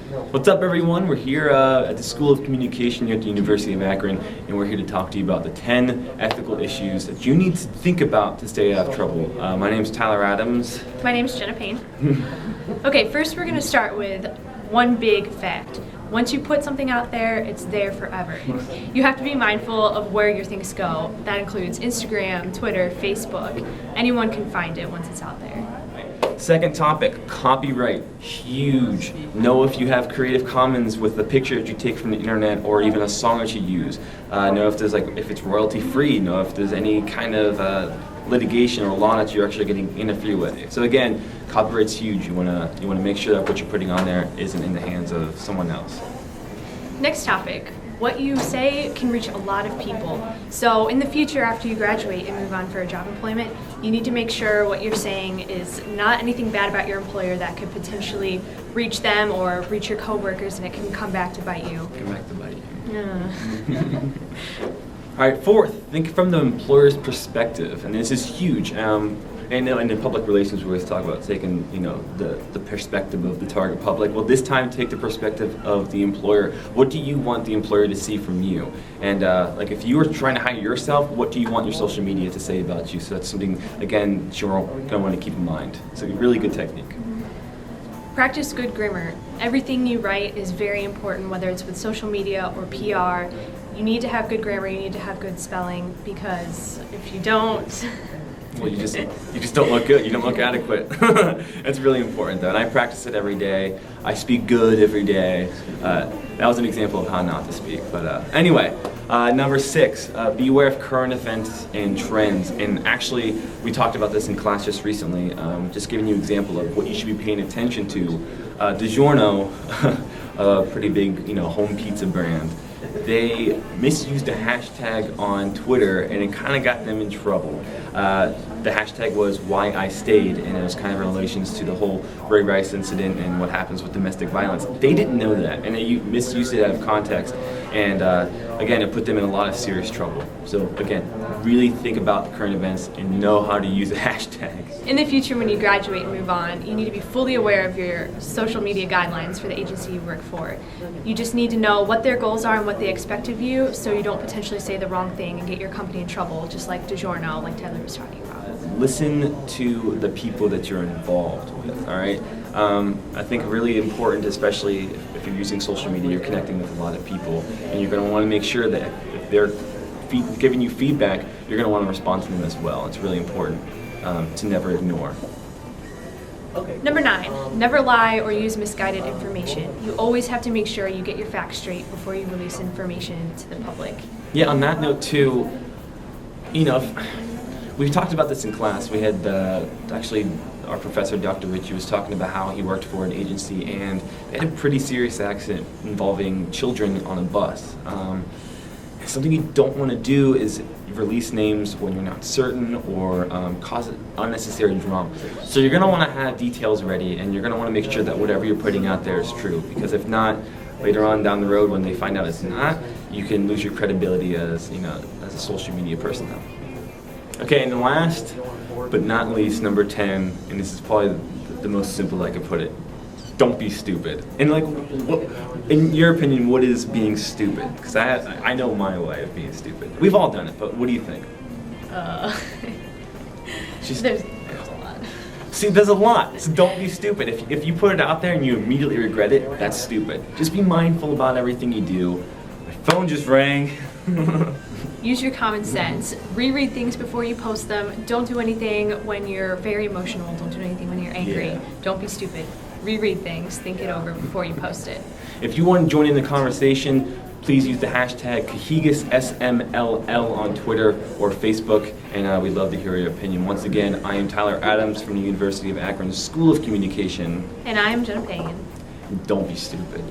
What's up, everyone? We're here at the School of Communication here at the University of Akron, and we're here to talk to you about the 10 ethical issues that you need to think about to stay out of trouble. My name's Tyler Adams. My name's Jenna Payne. Okay, first we're going to start with one big fact. Once you put something out there, it's there forever. You have to be mindful of where your things go. That includes Instagram, Twitter, Facebook. Anyone can find it once it's out there. Second topic, copyright. Huge. Know if you have Creative Commons with the picture that you take from the internet or even a song that you use. Know if there's if it's royalty free. Know if there's any kind of litigation or law that you're actually getting interfere with. So again, copyright's huge. You wanna make sure that what you're putting on there isn't in the hands of someone else. Next topic. What you say can reach a lot of people. So in the future, after you graduate and move on for a job employment, you need to make sure what you're saying is not anything bad about your employer that could potentially reach them or reach your coworkers, and it can come back to bite you. Come back to bite you. Yeah. All right, fourth, think from the employer's perspective, and this is huge. And in public relations, we always talk about taking, the perspective of the target public. Well, this time, take the perspective of the employer. What do you want the employer to see from you? And if you were trying to hire yourself, what do you want your social media to say about you? So that's something, again, that you're going to want to keep in mind. It's a really good technique. Practice good grammar. Everything you write is very important, whether it's with social media or PR. You need to have good grammar, you need to have good spelling, because if you don't... Well, you just don't look good. You don't look adequate. That's really important, though. And I practice it every day. I speak good every day. That was an example of how not to speak. But anyway, number 6, be aware of current events and trends. And actually, we talked about this in class just recently. Just giving you an example of what you should be paying attention to. DiGiorno, a pretty big, home pizza brand. They misused a hashtag on Twitter, and it kind of got them in trouble. The hashtag was "Why I Stayed," and it was kind of in relations to the whole Ray Rice incident and what happens with domestic violence. They didn't know that, and they misused it out of context. And again, it put them in a lot of serious trouble. So again, really think about the current events and know how to use a hashtag. In the future, when you graduate and move on, you need to be fully aware of your social media guidelines for the agency you work for. You just need to know what their goals are and what they expect of you, so you don't potentially say the wrong thing and get your company in trouble, just like DiGiorno, like Tyler was talking about. Listen to the people that you're involved with, all right? I think really important, especially if you're using social media, you're connecting with a lot of people, and you're going to want to make sure that if they're giving you feedback, you're going to want to respond to them as well. It's really important to never ignore. Number 9, never lie or use misguided information. You always have to make sure you get your facts straight before you release information to the public. Yeah, on that note too, we've talked about this in class. We had actually our professor, Dr. Ritchie, was talking about how he worked for an agency, and they had a pretty serious accident involving children on a bus. Something you don't want to do is release names when you're not certain or cause unnecessary drama. So you're going to want to have details ready, and you're going to want to make sure that whatever you're putting out there is true, because if not, later on down the road when they find out it's not, you can lose your credibility as a social media personnel. Okay, and the last but not least, number 10, and this is probably the most simple I could put it. Don't be stupid. And in your opinion, what is being stupid? Because I know my way of being stupid. We've all done it, but what do you think? There's a lot. See, there's a lot. So don't be stupid. If you put it out there and you immediately regret it, that's stupid. Just be mindful about everything you do. My phone just rang. Use your common sense. Reread things before you post them. Don't do anything when you're very emotional. Don't do anything when you're angry. Yeah. Don't be stupid. Reread things. Think it over before you post it. If you want to join in the conversation, please use the hashtag CahigasSMLL on Twitter or Facebook, and we'd love to hear your opinion. Once again, I am Tyler Adams from the University of Akron School of Communication. And I am Jenna Payne. Don't be stupid.